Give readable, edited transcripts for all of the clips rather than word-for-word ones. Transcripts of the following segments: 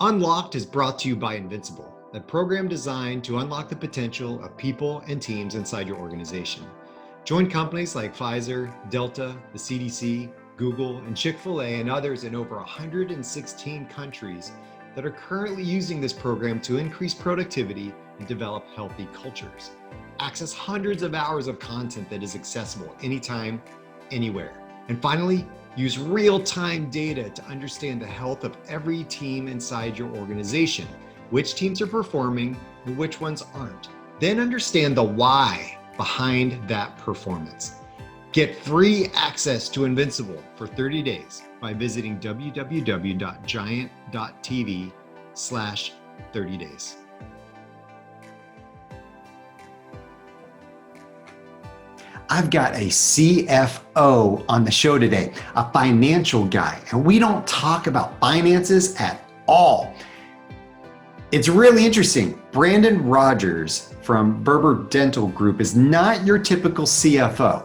Unlocked is brought to you by Invincible, a program designed to unlock the potential of people and teams inside your organization. Join companies like Pfizer, Delta, the CDC, Google, and Chick-fil-A, and others in over 116 countries that are currently using this program to increase productivity and develop healthy cultures. Access hundreds of hours of content that is accessible anytime, anywhere. And finally, use real-time data to understand the health of every team inside your organization, which teams are performing and which ones aren't. Then understand the why behind that performance. Get free access to Invincible for 30 days by visiting www.giant.tv/30days. I've got a CFO on the show today, a financial guy, and we don't talk about finances at all. It's really interesting. Brandon Rogers from Verber Dental Group is not your typical CFO.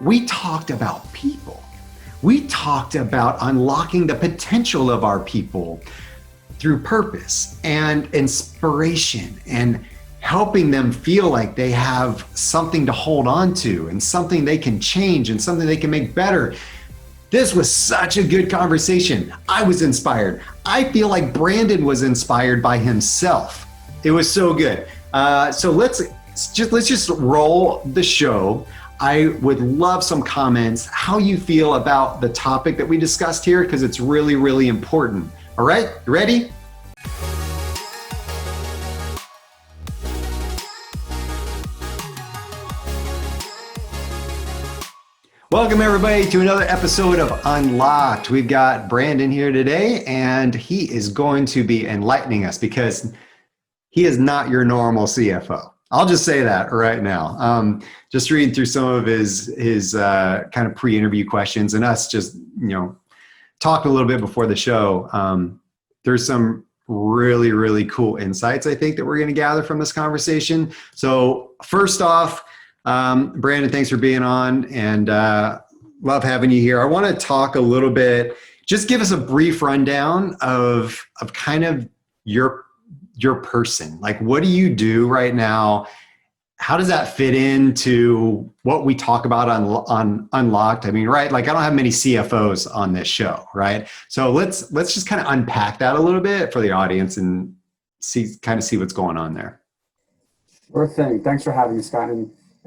We talked about people. We talked about unlocking the potential of our people through purpose and inspiration and helping them feel like they have something to hold on to and something they can change and something they can make better. This was such a good conversation. I was inspired. I feel like Brandon was inspired by himself. It was so good. So let's just roll the show. I would love some comments, how you feel about the topic that we discussed here, because it's really, really important. All right, you ready? Welcome everybody to another episode of Unlocked. We've got Brandon here today, and he is going to be enlightening us because he is not your normal CFO. I'll just say that right now. Just reading through some of his kind of pre-interview questions and us just, talking a little bit before the show. There's some really, really cool insights, I think, that we're going to gather from this conversation. So first off, Brandon, thanks for being on, and love having you here. I want to talk a little bit, just give us a brief rundown of kind of your person. Like, what do you do right now? How does that fit into what we talk about on Unlocked? I mean, right? Like, I don't have many CFOs on this show, right? So let's just kind of unpack that a little bit for the audience and see what's going on there. Sure thing. Thanks for having me, Scott.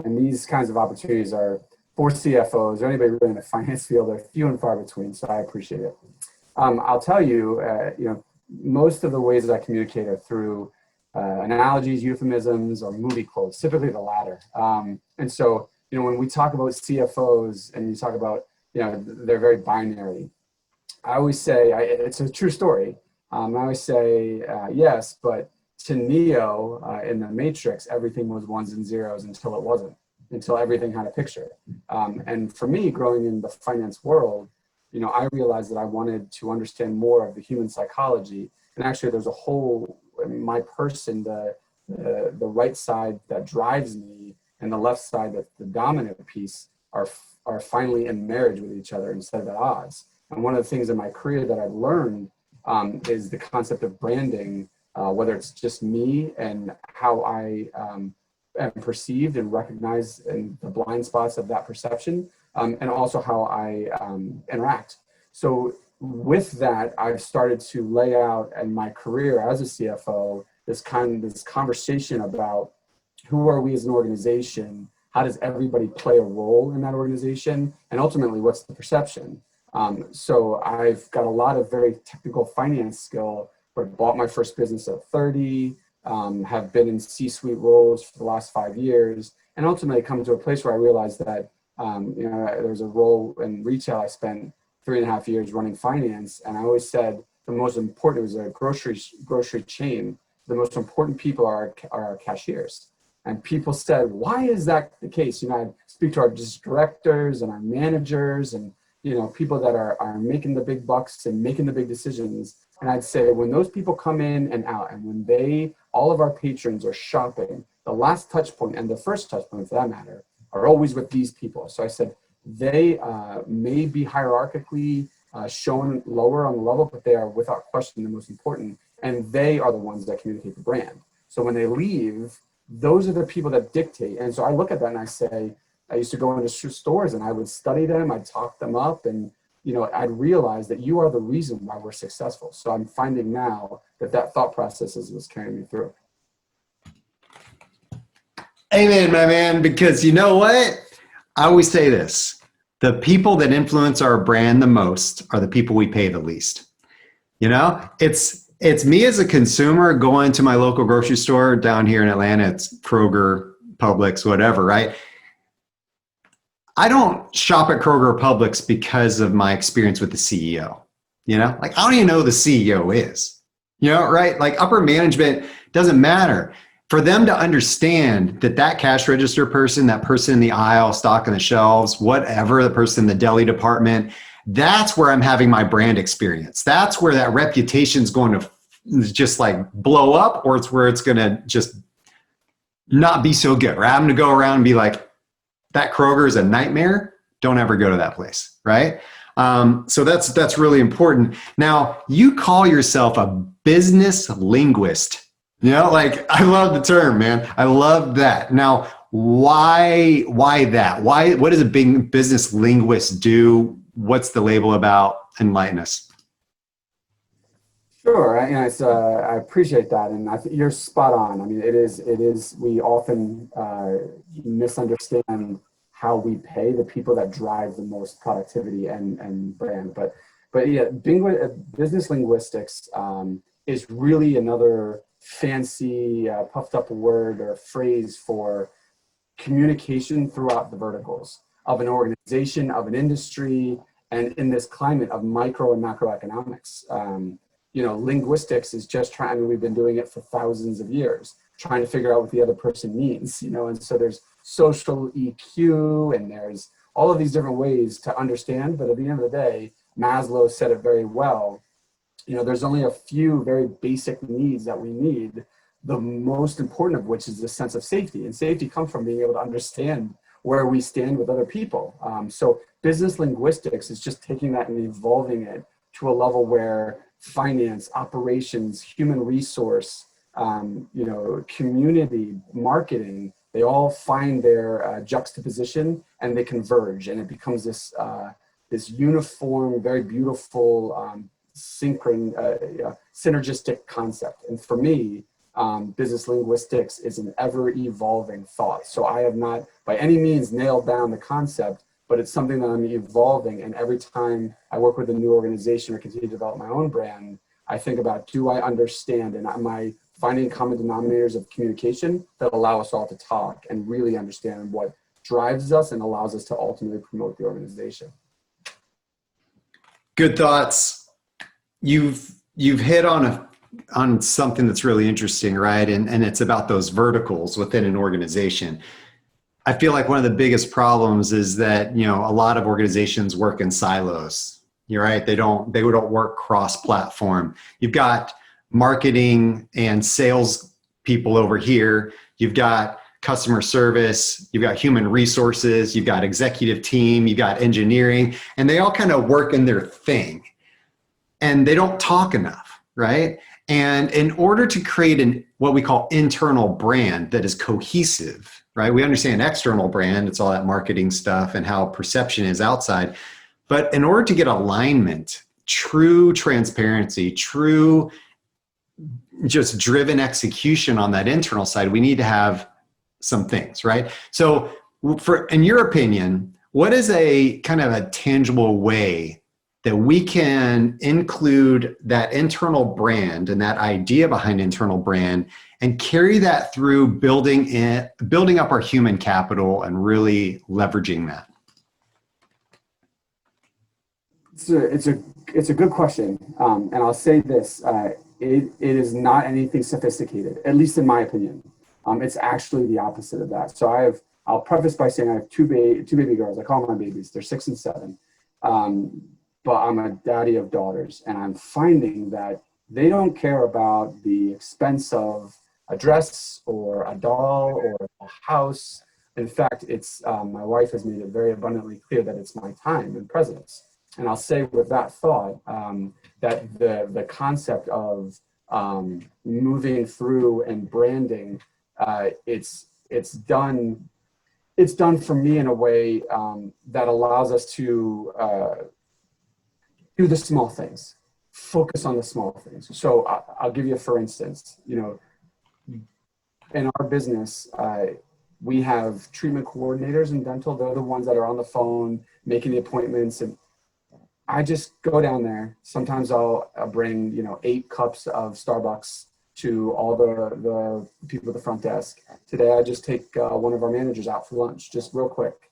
And these kinds of opportunities are for CFOs or anybody really in the finance field. They're few and far between, so I appreciate it. I'll tell you, most of the ways that I communicate are through analogies, euphemisms, or movie quotes, typically the latter. And so, when we talk about CFOs and you talk about, they're very binary. I always say, it's a true story. I always say, yes, but to Neo in the Matrix, everything was ones and zeros until it wasn't, until everything had a picture. And for me, growing in the finance world, I realized that I wanted to understand more of the human psychology. And actually, there's a whole, my person, the right side that drives me and the left side, that's the dominant piece, are finally in marriage with each other instead of at odds. And one of the things in my career that I've learned is the concept of branding, whether it's just me and how I am perceived and recognized and the blind spots of that perception, and also how I interact. So with that, I've started to lay out in my career as a CFO this conversation about who are we as an organization, how does everybody play a role in that organization, and ultimately what's the perception. So I've got a lot of very technical finance skill, but bought my first business at 30, have been in C-suite roles for the last 5 years, and ultimately come to a place where I realized that there's a role in retail. I spent 3.5 years running finance, and I always said the most important, it was a grocery chain, the most important people are our cashiers. And people said, why is that the case? I speak to our directors and our managers and people that are making the big bucks and making the big decisions. And I'd say when those people come in and out, and when all of our patrons are shopping, the last touch point and the first touch point for that matter are always with these people. So I said, they may be hierarchically shown lower on the level, but they are without question the most important, and they are the ones that communicate the brand. So when they leave, those are the people that dictate. And so I look at that and I say, I used to go into stores and I would study them, I'd talk them up, and I'd realize that you are the reason why we're successful. So I'm finding now that thought process is what's carrying me through. Amen, my man, because you know what? I always say this. The people that influence our brand the most are the people we pay the least. It's me as a consumer going to my local grocery store down here in Atlanta. It's Kroger, Publix, whatever, right? I don't shop at Kroger or Publix because of my experience with the CEO. Like I don't even know who the CEO is, right? Like upper management doesn't matter. For them to understand that cash register person, that person in the aisle, stocking the shelves, whatever, the person in the deli department, that's where I'm having my brand experience. That's where that reputation is going to just like blow up, or it's where it's going to just not be so good, right? I'm going to go around and be like, that Kroger is a nightmare. Don't ever go to that place, right? So that's really important. Now, you call yourself a business linguist. Like I love the term, man. I love that. Now, why that? What does a big business linguist do? What's the label about? Enlighten us. Sure, I appreciate that, and I think you're spot on. I mean, it is. We often misunderstand how we pay the people that drive the most productivity and brand. But yeah, business linguistics is really another fancy, puffed up word or phrase for communication throughout the verticals of an organization, of an industry, and in this climate of micro and macroeconomics. Linguistics is just we've been doing it for thousands of years, trying to figure out what the other person means, and so there's social EQ and there's all of these different ways to understand. But at the end of the day, Maslow said it very well. There's only a few very basic needs that we need, the most important of which is the sense of safety. And safety comes from being able to understand where we stand with other people. So business linguistics is just taking that and evolving it to a level where finance, operations, human resource, community, marketing, they all find their juxtaposition and they converge, and it becomes this uniform, very beautiful, synergistic concept. And for me, business linguistics is an ever-evolving thought. So I have not by any means nailed down the concept, but it's something that I'm evolving. And every time I work with a new organization or continue to develop my own brand, I think about, do I understand, and am I finding common denominators of communication that allow us all to talk and really understand what drives us and allows us to ultimately promote the organization. Good thoughts. You've hit on something that's really interesting, right? And it's about those verticals within an organization. I feel like one of the biggest problems is that, a lot of organizations work in silos. You're right. They don't work cross-platform. You've got marketing and sales people over here. You've got customer service, you've got human resources, you've got executive team, you've got engineering, and they all kind of work in their thing. And they don't talk enough, right? And in order to create what we call internal brand that is cohesive, right? We understand external brand, it's all that marketing stuff and how perception is outside. But in order to get alignment, true transparency, true just driven execution on that internal side, we need to have some things, right? So in your opinion, what is a kind of a tangible way that we can include that internal brand and that idea behind internal brand and carry that through building up our human capital and really leveraging that? It's a good question. And I'll say this, it is not anything sophisticated, at least in my opinion. It's actually the opposite of that. So I'll preface by saying I have two baby girls. I call them my babies. They're 6 and 7. But I'm a daddy of daughters, and I'm finding that they don't care about the expense of a dress or a doll or a house. In fact, it's my wife has made it very abundantly clear that it's my time and presence. And I'll say with that thought, that the concept of moving through and branding, it's done for me in a way that allows us to do the small things, focus on the small things. So I'll give you, for instance, in our business, we have treatment coordinators in dental. They're the ones that are on the phone, making the appointments. And I just go down there. Sometimes I'll bring, 8 cups of Starbucks to all the people at the front desk. Today, I just take one of our managers out for lunch, just real quick.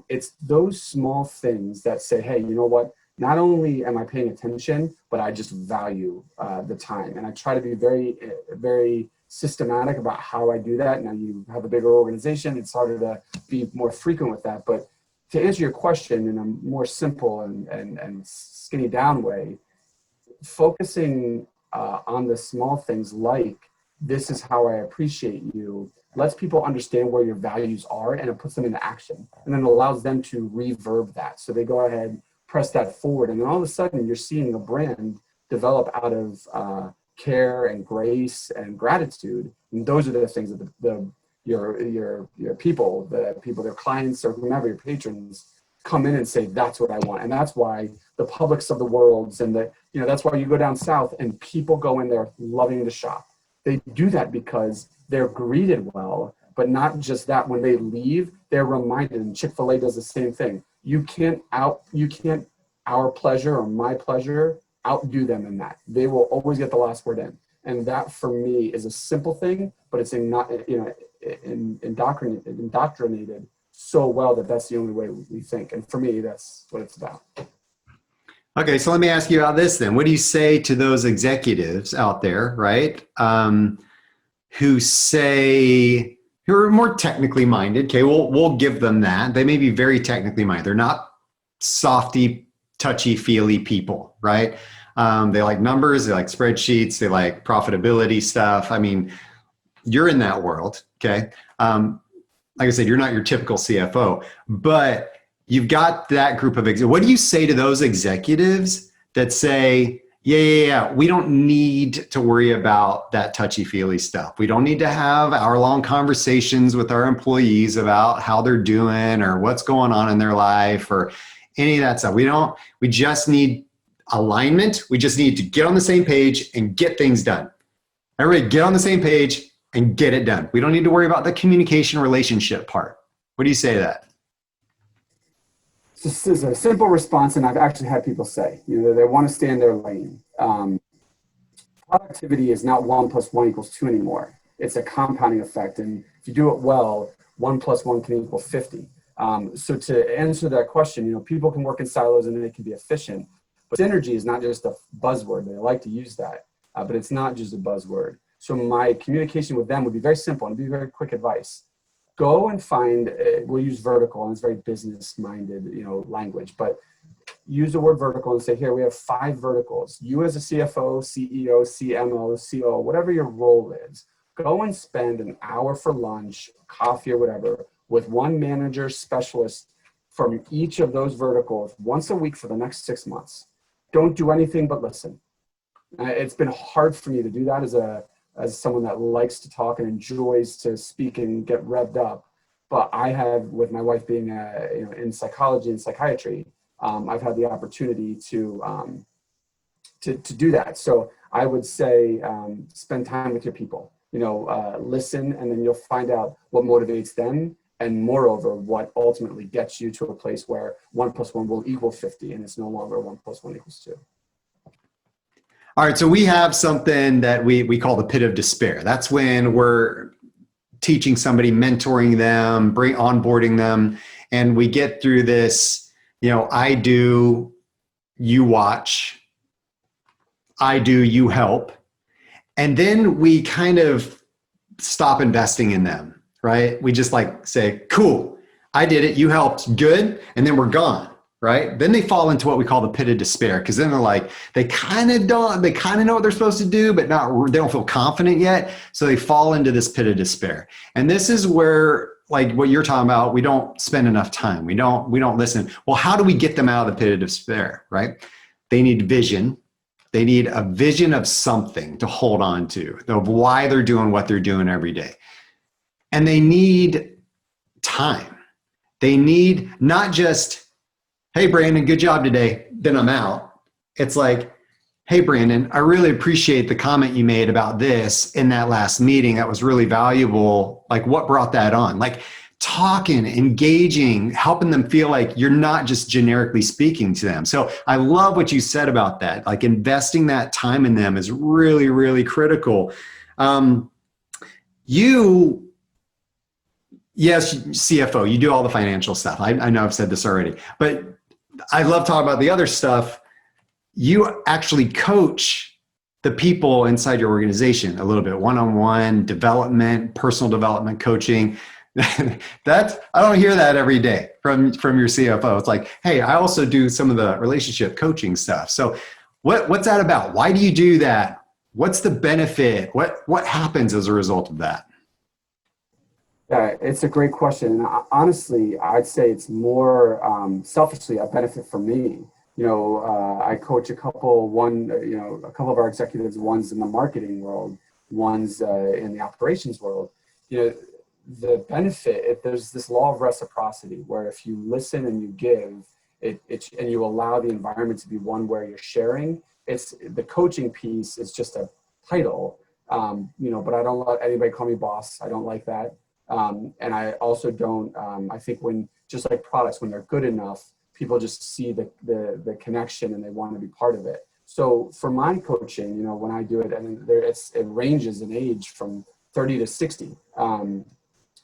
It's those small things that say, hey, you know what? Not only am I paying attention, but I just value the time. And I try to be very, very systematic about how I do that. Now you have a bigger organization, it's harder to be more frequent with that. But to answer your question in a more simple and skinny down way, focusing on the small things like, this is how I appreciate you, lets people understand where your values are, and it puts them into action. And then it allows them to reverb that. So they go ahead, press that forward, and then all of a sudden you're seeing a brand develop out of care and grace and gratitude. And those are the things that your people, their clients or whomever, your patrons, come in and say, that's what I want. And that's why the Publix of the worlds and that's why you go down south and people go in there loving to shop. They do that because they're greeted well, but not just that. When they leave, they're reminded, and Chick-fil-A does the same thing. You can't our pleasure or my pleasure outdo them in that. They will always get the last word in. And that for me is a simple thing, but it's indoctrinated so well that that's the only way we think. And for me, that's what it's about. Okay, so let me ask you about this then. What do you say to those executives out there, right, who are more technically minded? Okay, we'll give them that. They may be very technically minded. They're not softy, touchy-feely people, right? They like numbers, they like spreadsheets, they like profitability stuff. I mean, you're in that world, okay? Like I said, you're not your typical CFO, but you've got that group of executives. What do you say to those executives that say, yeah, we don't need to worry about that touchy-feely stuff. We don't need to have hour-long conversations with our employees about how they're doing or what's going on in their life or any of that stuff. We just need alignment. We just need to get on the same page and get things done. Everybody get on the same page and get it done. We don't need to worry about the communication relationship part. What do you say to that? This is a simple response, and I've actually had people say, they want to stay in their lane. Productivity is not 1 + 1 = 2 anymore. It's a compounding effect, and if you do it well, 1 + 1 can equal 50. So to answer that question, people can work in silos and they can be efficient, but synergy is not just a buzzword. They like to use that, but it's not just a buzzword. So my communication with them would be very simple and be very quick advice. Go and find, we'll use vertical, and it's very business-minded, language, but use the word vertical and say, here, we have 5 verticals. You as a CFO, CEO, CMO, COO, whatever your role is, go and spend an hour for lunch, coffee or whatever, with one manager specialist from each of those verticals once a week for the next 6 months. Don't do anything but listen. It's been hard for me to do that as someone that likes to talk and enjoys to speak and get revved up. But I have, with my wife being in psychology and psychiatry, I've had the opportunity to do that. So I would say spend time with your people. Listen, and then you'll find out what motivates them, and moreover, what ultimately gets you to a place where 1 + 1 will equal 50, and it's no longer 1 + 1 = 2. All right, so we have something that we call the pit of despair. That's when we're teaching somebody, mentoring them, onboarding them, and we get through this, I do, you watch, I do, you help. And then we kind of stop investing in them, right? We just say, cool, I did it, you helped, good, and then we're gone. Right? Then they fall into what we call the pit of despair, because then they kind of know what they're supposed to do, but they don't feel confident yet. So they fall into this pit of despair. And this is where like what you're talking about, we don't spend enough time. We don't listen. Well, how do we get them out of the pit of despair, right? They need vision. They need a vision of something to hold on to, of why they're doing what they're doing every day. And they need time. They need not just, hey, Brandon, good job today, then I'm out. It's like, hey, Brandon, I really appreciate the comment you made about this in that last meeting. That was really valuable. Like, what brought that on? Like, talking, engaging, helping them feel like you're not just generically speaking to them. So I love what you said about that. Like, investing that time in them is really, really critical. Yes, CFO, you do all the financial stuff. I know I've said this already, but I love talking about the other stuff. You actually coach the people inside your organization a little bit, one-on-one development, personal development coaching. I don't hear that every day from your CFO. It's like, hey, I also do some of the relationship coaching stuff. So what's that about? Why do you do that? What's the benefit? What happens as a result of that? Yeah, it's a great question. And honestly, I'd say it's more selfishly a benefit for me. I coach a couple of our executives, one's in the marketing world, one's in the operations world. The benefit, there's this law of reciprocity where if you listen and you give, and you allow the environment to be one where you're sharing, it's the coaching piece is just a title, but I don't let anybody call me boss. I don't like that. And I also don't, I think just like products, when they're good enough, people just see the connection and they want to be part of it. So for my coaching, when I do it, and it ranges in age from 30 to 60.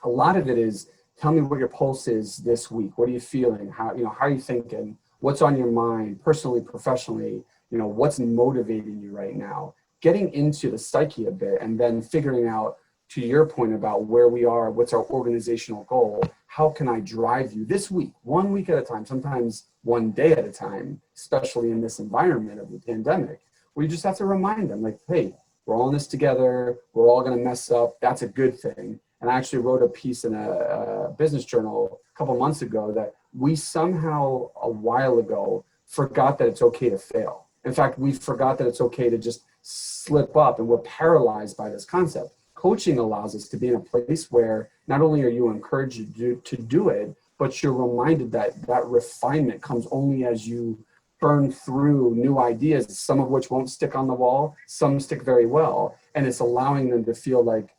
A lot of it is, tell me what your pulse is this week. What are you feeling? How are you thinking? What's on your mind, personally, professionally? What's motivating you right now? Getting into the psyche a bit, and then figuring out, to your point about where we are, what's our organizational goal? How can I drive you this week, 1 week at a time, sometimes one day at a time, especially in this environment of the pandemic, where you just have to remind them, like, hey, we're all in this together. We're all going to mess up. That's a good thing. And I actually wrote a piece in a business journal a couple months ago that we somehow a while ago forgot that it's okay to fail. In fact, we forgot that it's okay to just slip up, and we're paralyzed by this concept. Coaching allows us to be in a place where not only are you encouraged to do it, but you're reminded that that refinement comes only as you burn through new ideas, some of which won't stick on the wall, some stick very well. And it's allowing them to feel like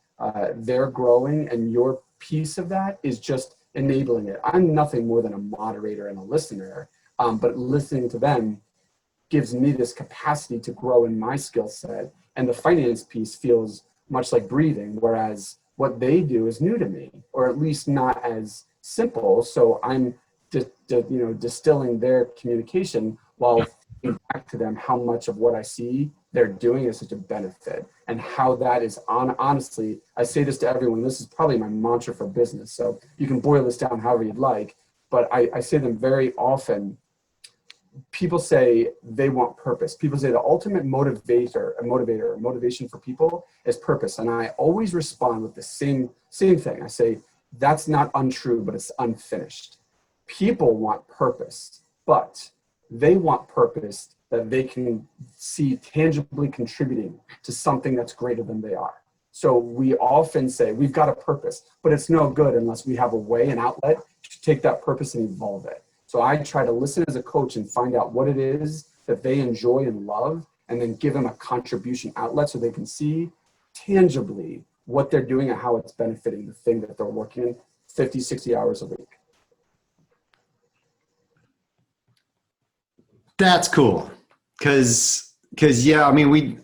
they're growing, and your piece of that is just enabling it. I'm nothing more than a moderator and a listener, but listening to them gives me this capacity to grow in my skill set. And the finance piece feels much like breathing, whereas what they do is new to me, or at least not as simple. So I'm distilling their communication while thinking back to them how much of what I see they're doing is such a benefit, and how that is honestly, I say this to everyone, this is probably my mantra for business, so you can boil this down however you'd like, but I say them very often. People say they want purpose. People say the ultimate motivation for people is purpose. And I always respond with the same thing. I say, that's not untrue, but it's unfinished. People want purpose, but they want purpose that they can see tangibly contributing to something that's greater than they are. So we often say we've got a purpose, but it's no good unless we have a way, an outlet to take that purpose and evolve it. So I try to listen as a coach and find out what it is that they enjoy and love, and then give them a contribution outlet so they can see tangibly what they're doing and how it's benefiting the thing that they're working in 50, 60 hours a week. That's cool. Cause yeah, I mean, we,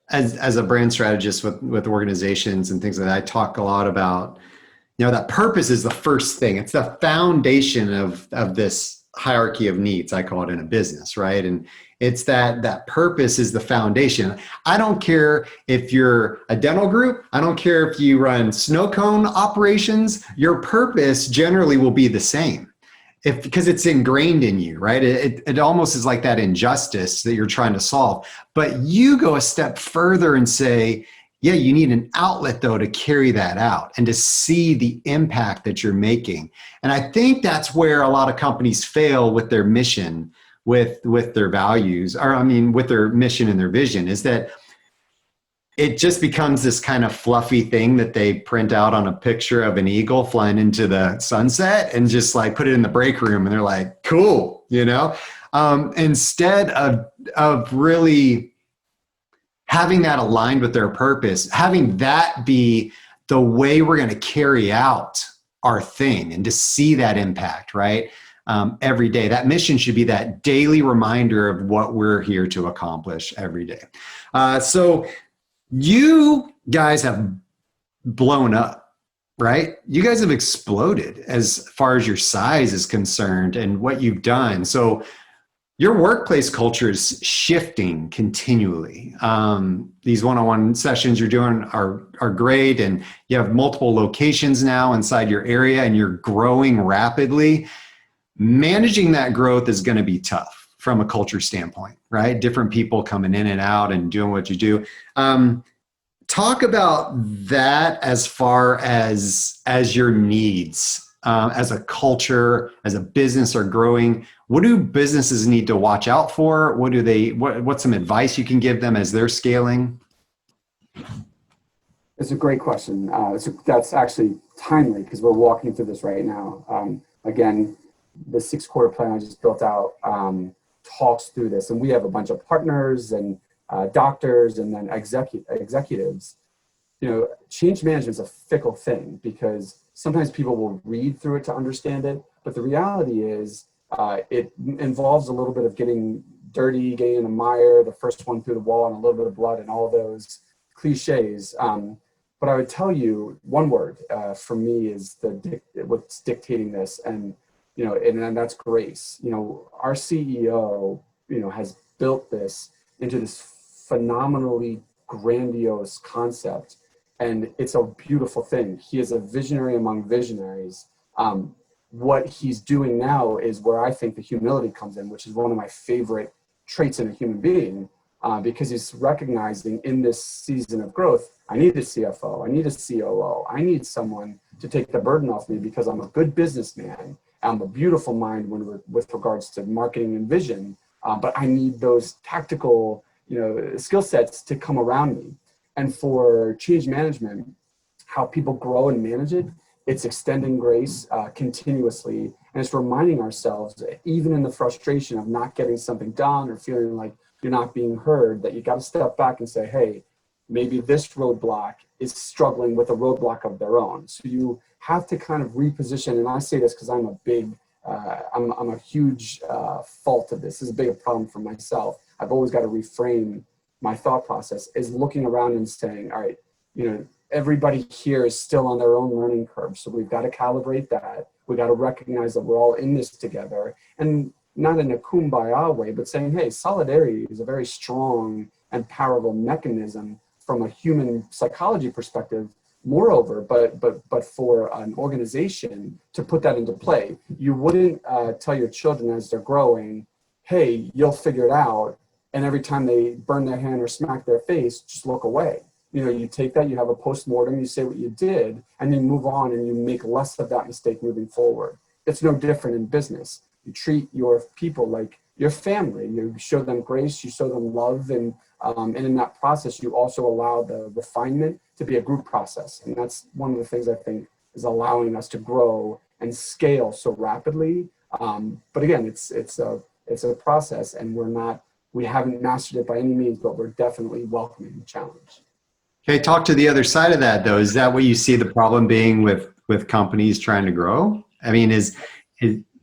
as a brand strategist with organizations and things like that, I talk a lot about, that purpose is the first thing. It's the foundation of this hierarchy of needs, I call it, in a business, right? And it's that purpose is the foundation. I don't care if you're a dental group. I don't care if you run snow cone operations. Your purpose generally will be the same, because it's ingrained in you, right? It almost is like that injustice that you're trying to solve. But you go a step further and say, Yeah, you need an outlet though to carry that out and to see the impact that you're making. And I think that's where a lot of companies fail with their mission, with their values, or I mean, with their mission and their vision, is that it just becomes this kind of fluffy thing that they print out on a picture of an eagle flying into the sunset and just like put it in the break room. And they're like, cool, you know, instead of really having that aligned with their purpose, having that be the way we're going to carry out our thing and to see that impact, right? Every day. That mission should be that daily reminder of what we're here to accomplish every day. So you guys have blown up, right? You guys have exploded as far as your size is concerned and what you've done. So your workplace culture is shifting continually. These one-on-one sessions you're doing are great, and you have multiple locations now inside your area, and you're growing rapidly. Managing that growth is going to be tough from a culture standpoint, right? Different people coming in and out and doing what you do. Talk about that as far as your needs. As a culture, as a business are growing, what do businesses need to watch out for? What's some advice you can give them as they're scaling? It's a great question. That's actually timely because we're walking through this right now. Again, the 6-quarter plan I just built out talks through this, and we have a bunch of partners and doctors and then executives. You know, change management is a fickle thing because sometimes people will read through it to understand it, but the reality is it involves a little bit of getting dirty, getting in the mire, the first one through the wall, and a little bit of blood and all those cliches. But I would tell you one word for me is what's dictating this, and that's grace. You know, our CEO, has built this into this phenomenally grandiose concept. And it's a beautiful thing. He is a visionary among visionaries. What he's doing now is where I think the humility comes in, which is one of my favorite traits in a human being, because he's recognizing in this season of growth, I need a CFO, I need a COO, I need someone to take the burden off me because I'm a good businessman. I'm a beautiful mind with regards to marketing and vision, but I need those tactical, skill sets to come around me. And for change management, how people grow and manage it, it's extending grace continuously. And it's reminding ourselves, even in the frustration of not getting something done or feeling like you're not being heard, that you got to step back and say, hey, maybe this roadblock is struggling with a roadblock of their own. So you have to kind of reposition. And I say this because I'm I'm a huge fault of this. This is a big problem for myself. I've always got to reframe my thought process, is looking around and saying, all right, everybody here is still on their own learning curve. So we've got to calibrate that. We got to recognize that we're all in this together, and not in a kumbaya way, but saying, hey, solidarity is a very strong and powerful mechanism from a human psychology perspective. Moreover, but for an organization to put that into play, you wouldn't tell your children as they're growing, hey, you'll figure it out. And every time they burn their hand or smack their face, just look away. You take that, you have a post-mortem, you say what you did, and then move on, and you make less of that mistake moving forward. It's no different in business. You treat your people like your family. You show them grace, you show them love, and in that process, you also allow the refinement to be a group process. And that's one of the things I think is allowing us to grow and scale so rapidly. But again, it's a process, and we haven't mastered it by any means, but we're definitely welcoming the challenge. Okay, talk to the other side of that though. Is that what you see the problem being with companies trying to grow? I mean,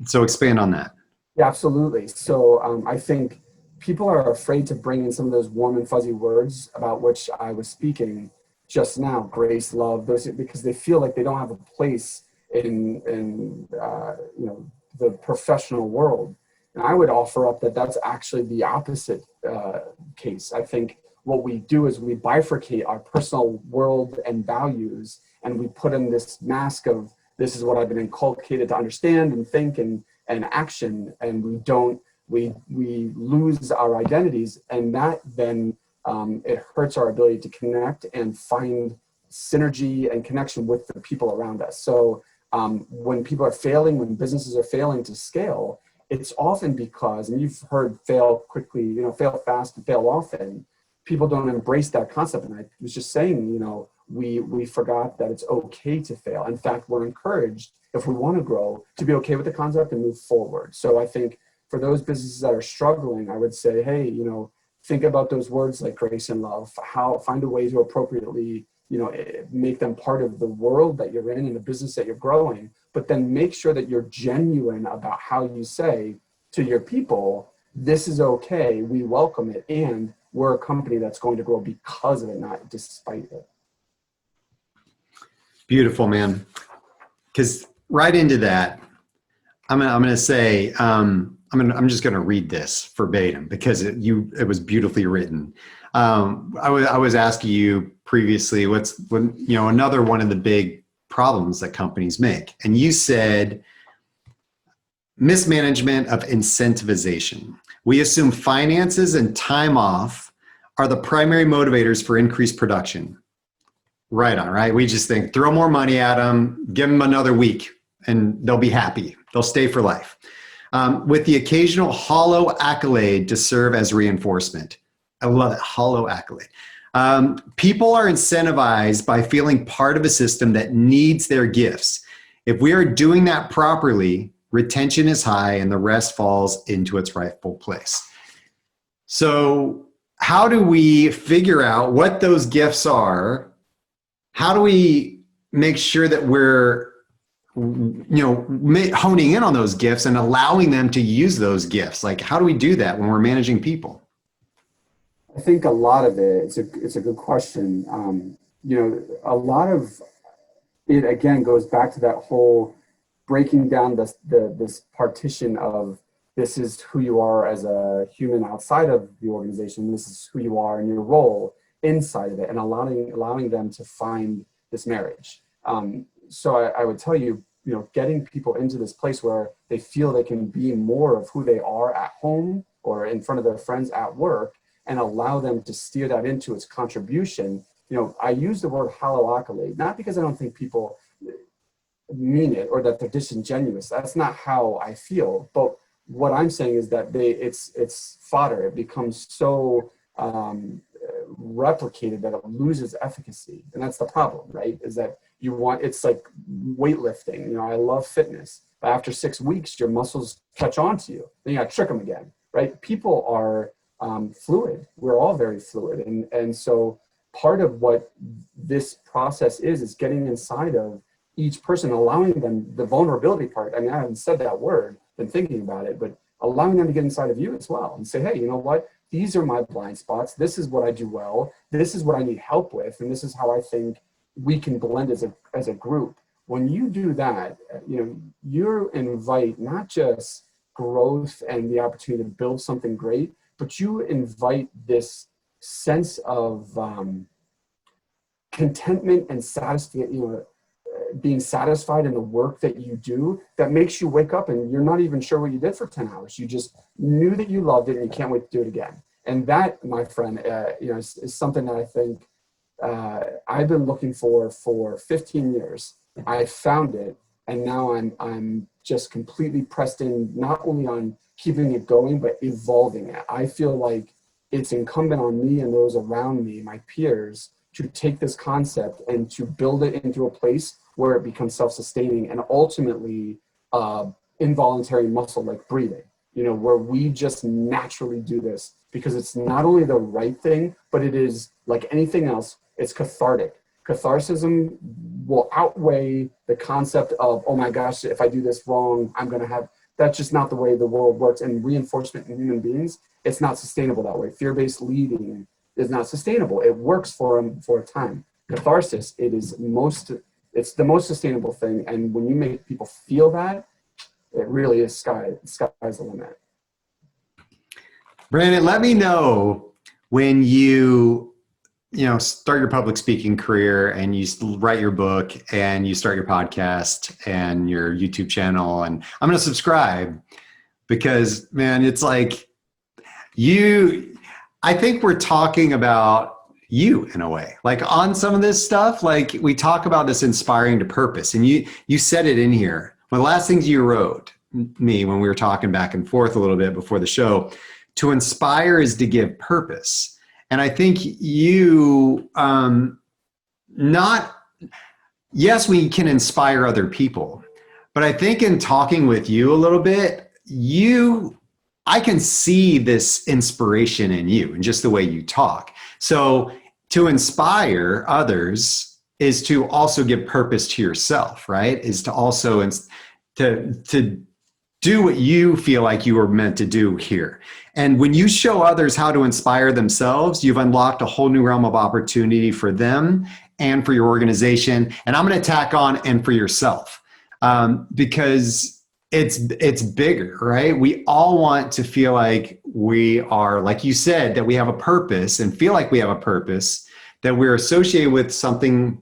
so expand on that. Yeah, absolutely. So I think people are afraid to bring in some of those warm and fuzzy words about which I was speaking just now, grace, love, those, because they feel like they don't have a place in the professional world. And I would offer up that that's actually the opposite case. I think what we do is we bifurcate our personal world and values, and we put in this mask of, this is what I've been inculcated to understand and think and action, and we lose our identities, and that then it hurts our ability to connect and find synergy and connection with the people around us. So when people are failing, when businesses are failing to scale, it's often because, and you've heard fail quickly, fail fast and fail often. People don't embrace that concept. And I was just saying, we forgot that it's okay to fail. In fact, we're encouraged, if we want to grow, to be okay with the concept and move forward. So I think for those businesses that are struggling, I would say, hey, think about those words like grace and love. Find a way to appropriately, make them part of the world that you're in and the business that you're growing, but then make sure that you're genuine about how you say to your people, this is okay, we welcome it, and we're a company that's going to grow because of it, not despite it. Beautiful, man. Because right into that, I'm gonna say, I'm just gonna read this verbatim because it was beautifully written. I was asking you previously, another one of the big problems that companies make, and you said mismanagement of incentivization. We assume finances and time off are the primary motivators for increased production. Right on, right? We just think throw more money at them, give them another week, and they'll be happy. They'll stay for life. With the occasional hollow accolade to serve as reinforcement. I love it, hollow accolade. People are incentivized by feeling part of a system that needs their gifts. If we are doing that properly, retention is high and the rest falls into its rightful place. So how do we figure out what those gifts are? How do we make sure that we're honing in on those gifts and allowing them to use those gifts? Like, how do we do that when we're managing people? I think a lot of it, it's a good question. A lot of it, again, goes back to that whole breaking down this partition of this is who you are as a human outside of the organization. This is who you are in your role inside of it, and allowing them to find this marriage. So I would tell you, getting people into this place where they feel they can be more of who they are at home or in front of their friends at work, and allow them to steer that into its contribution. I use the word hollow accolade, not because I don't think people mean it or that they're disingenuous. That's not how I feel. But what I'm saying is that it's fodder. It becomes so replicated that it loses efficacy. And that's the problem, right? Is that it's like weightlifting. I love fitness. But after 6 weeks, your muscles catch on to you. Then you got to trick them again, right? People are fluid. We're all very fluid. And so part of what this process is getting inside of each person, allowing them the vulnerability part. I mean, I haven't said that word, been thinking about it, but allowing them to get inside of you as well and say, hey, you know what? These are my blind spots. This is what I do well. This is what I need help with. And this is how I think we can blend as a group. When you do that, you invite not just growth and the opportunity to build something great, but you invite this sense of contentment and satisfaction, being satisfied in the work that you do, that makes you wake up and you're not even sure what you did for 10 hours. You just knew that you loved it and you can't wait to do it again. And that, my friend, is something that I think I've been looking for 15 years. I found it, and now I'm just completely pressed in, not only on keeping it going, but evolving it. I feel like it's incumbent on me and those around me, my peers, to take this concept and to build it into a place where it becomes self-sustaining and ultimately involuntary muscle like breathing, where we just naturally do this because it's not only the right thing, but it is like anything else, it's cathartic. Catharsis will outweigh the concept of, oh my gosh, if I do this wrong, I'm going to have, that's just not the way the world works. And reinforcement in human beings, it's not sustainable that way. Fear-based leading is not sustainable. It works for a time. Catharsis, it's the most sustainable thing. And when you make people feel that, it really is sky's the limit. Brandon, let me know when you start your public speaking career and you write your book and you start your podcast and your YouTube channel, and I'm going to subscribe because, man, it's like I think we're talking about you in a way, like on some of this stuff, like we talk about this inspiring to purpose, and you said it in here. One of the last things you wrote me when we were talking back and forth a little bit before the show, to inspire is to give purpose. And I think you, not, yes, we can inspire other people, but I think in talking with you a little bit, I can see this inspiration in you and just the way you talk. So to inspire others is to also give purpose to yourself, right? Is to also to do what you feel like you were meant to do here. And when you show others how to inspire themselves, you've unlocked a whole new realm of opportunity for them and for your organization. And I'm going to tack on and for yourself, because it's bigger, right? We all want to feel like we are, like you said, that we have a purpose and feel like we have a purpose, that we're associated with something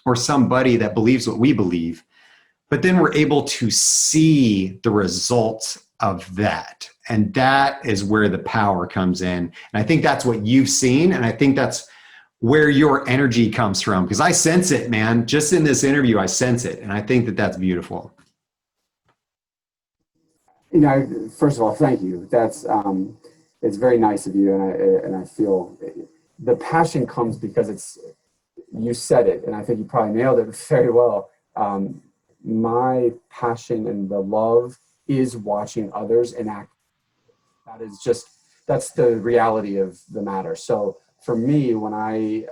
or somebody that believes what we believe, but then we're able to see the results of that. And that is where the power comes in. And I think that's what you've seen. And I think that's where your energy comes from, because I sense it, man. Just in this interview, I sense it. And I think that that's beautiful. You know, first of all, thank you. That's it's very nice of you, and I feel the passion comes because you said it, and I think you probably nailed it very well. My passion and the love is watching others enact. That's the reality of the matter. So for me, when I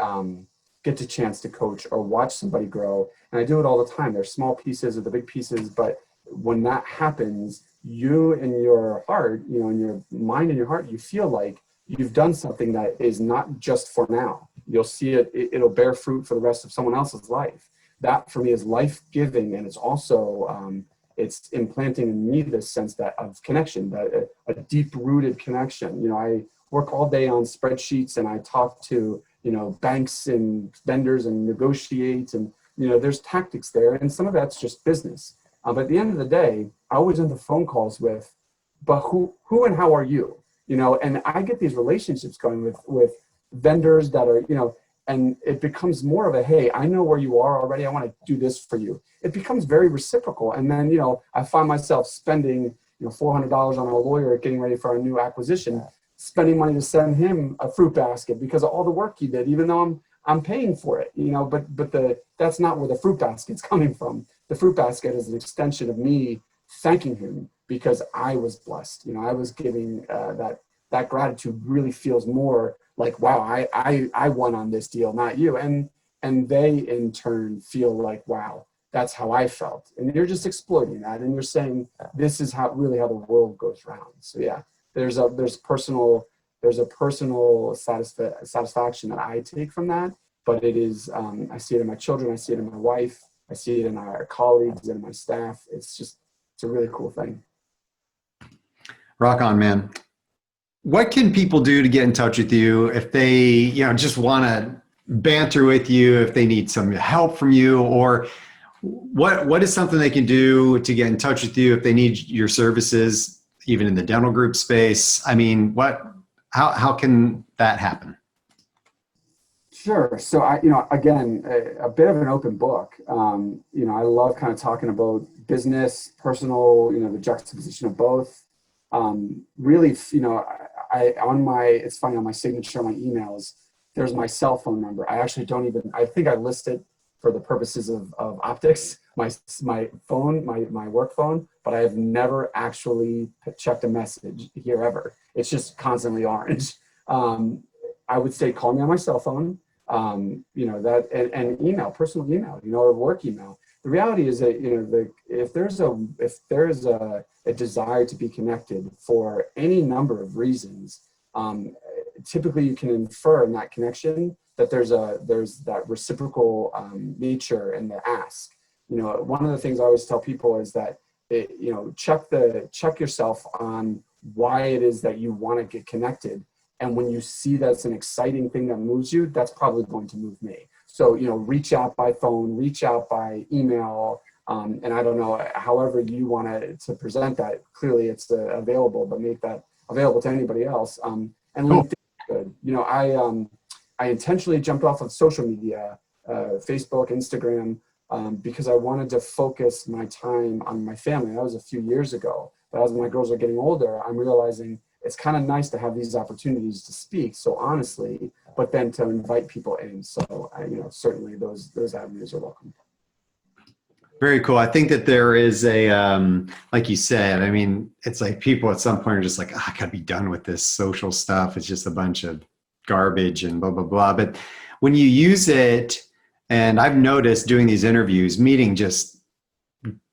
get the chance to coach or watch somebody grow, and I do it all the time, there's small pieces or the big pieces, but when that happens, you in your heart, you know, in your mind and your heart, you feel like you've done something that is not just for now. You'll see it'll bear fruit for the rest of someone else's life. That for me is life-giving, and it's also it's implanting in me this sense of connection, that a deep-rooted connection. You know, I work all day on spreadsheets, and I talk to, you know, banks and vendors and negotiate, and, you know, there's tactics there, and some of that's just business. But at the end of the day, I always end the phone calls with, but who and how are you? You know, and I get these relationships going with vendors that are, you know, and it becomes more of a, hey, I know where you are already. I want to do this for you. It becomes very reciprocal. And then, you know, I find myself spending, you know, $400 on a lawyer getting ready for a new acquisition, spending money to send him a fruit basket because of all the work he did, even though I'm paying for it, you know, but that's not where the fruit basket's coming from. The fruit basket is an extension of me thanking him because I was blessed. You know, I was giving that gratitude really feels more like, wow, I won on this deal, not you. And they in turn feel like, wow, that's how I felt. And you're just exploiting that. And you're saying, this is how the world goes round. So yeah, there's a personal satisfaction that I take from that. But it is, I see it in my children, I see it in my wife, I see it in our colleagues and my staff. It's a really cool thing. Rock on, man. What can people do to get in touch with you if they, you know, just want to banter with you, if they need some help from you, or what is something they can do to get in touch with you if they need your services, even in the dental group space? I mean, how can that happen? Sure. So you know, again, a bit of an open book. You know, I love kind of talking about business, personal, you know, the juxtaposition of both. Really, you know, it's funny, on my signature, on my emails, there's my cell phone number. I actually I think I list it for the purposes of optics, my phone, my work phone, but I have never actually checked a message here ever. It's just constantly orange. I would say call me on my cell phone, you know, that, and email, personal email, you know, or work email. The reality is that, you know, if there's a desire to be connected for any number of reasons, typically you can infer in that connection that there's that reciprocal nature in the ask. You know, one of the things I always tell people is that, you know, check yourself on why it is that you want to get connected. And when you see that's an exciting thing that moves you, that's probably going to move me. So, you know, reach out by phone, reach out by email, and I don't know, however you want to present that. Clearly it's available, but make that available to anybody else. And cool. LinkedIn, good. You know, I intentionally jumped off of social media, Facebook, Instagram, because I wanted to focus my time on my family. That was a few years ago. But as my girls are getting older, I'm realizing it's kind of nice to have these opportunities to speak so honestly, but then to invite people in. So, you know, certainly those avenues are welcome. Very cool. I think that there is a, like you said, I mean, it's like people at some point are just like, oh, I gotta be done with this social stuff. It's just a bunch of garbage and blah, blah, blah. But when you use it, and I've noticed doing these interviews, meeting just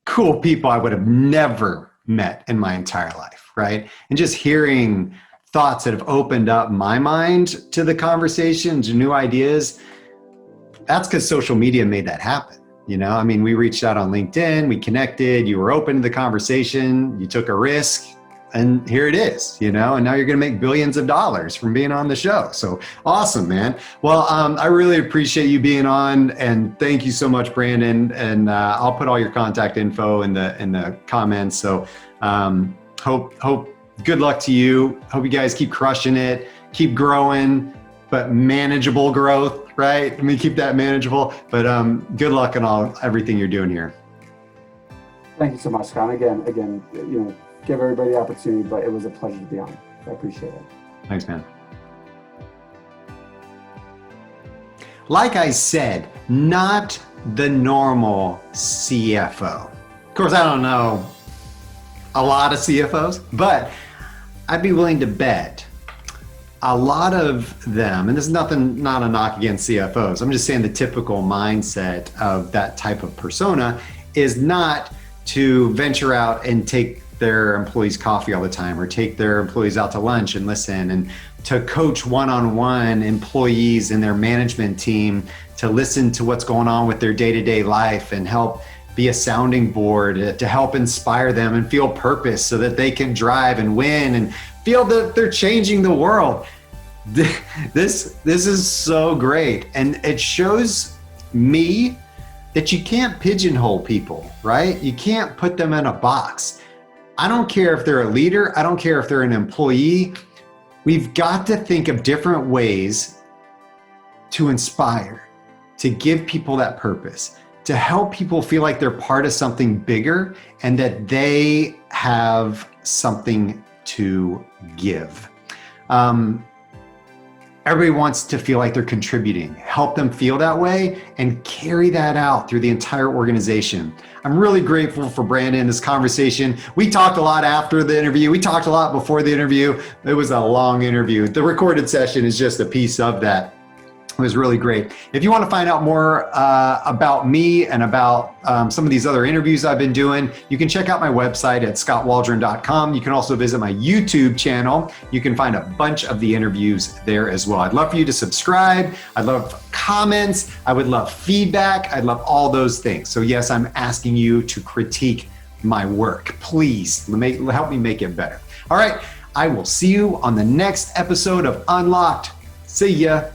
cool people I would have never met in my entire life, right? And just hearing thoughts that have opened up my mind to the conversations, new ideas, that's because social media made that happen. You know, I mean, we reached out on LinkedIn, we connected, you were open to the conversation, you took a risk, and here it is, you know, and now you're going to make billions of dollars from being on the show. So awesome, man. Well, I really appreciate you being on, and thank you so much, Brandon. And I'll put all your contact info in the comments. So hope good luck to you. Hope you guys keep crushing it, keep growing, but manageable growth, right? I mean, keep that manageable, but good luck on everything you're doing here. Thank you so much, Scott. Again, you know, give everybody the opportunity, but it was a pleasure to be on. I appreciate it. Thanks, man. Like I said, not the normal CFO. Of course, I don't know a lot of CFOs, but I'd be willing to bet a lot of them, and this is not a knock against CFOs, I'm just saying the typical mindset of that type of persona is not to venture out and take their employees coffee all the time, or take their employees out to lunch and listen, and to coach one-on-one employees and their management team to listen to what's going on with their day-to-day life and help be a sounding board to help inspire them and feel purpose so that they can drive and win and feel that they're changing the world. This is so great. And it shows me that you can't pigeonhole people, right? You can't put them in a box. I don't care if they're a leader. I don't care if they're an employee. We've got to think of different ways to inspire, to give people that purpose, to help people feel like they're part of something bigger and that they have something to give. Everybody wants to feel like they're contributing. Help them feel that way and carry that out through the entire organization. I'm really grateful for Brandon, this conversation. We talked a lot after the interview. We talked a lot before the interview. It was a long interview. The recorded session is just a piece of that. It was really great. If you want to find out more about me and about some of these other interviews I've been doing, you can check out my website at skotwaldron.com. You can also visit my YouTube channel. You can find a bunch of the interviews there as well. I'd love for you to subscribe. I'd love comments. I would love feedback. I'd love all those things. So yes, I'm asking you to critique my work. Please help me make it better. All right. I will see you on the next episode of Unlocked. See ya.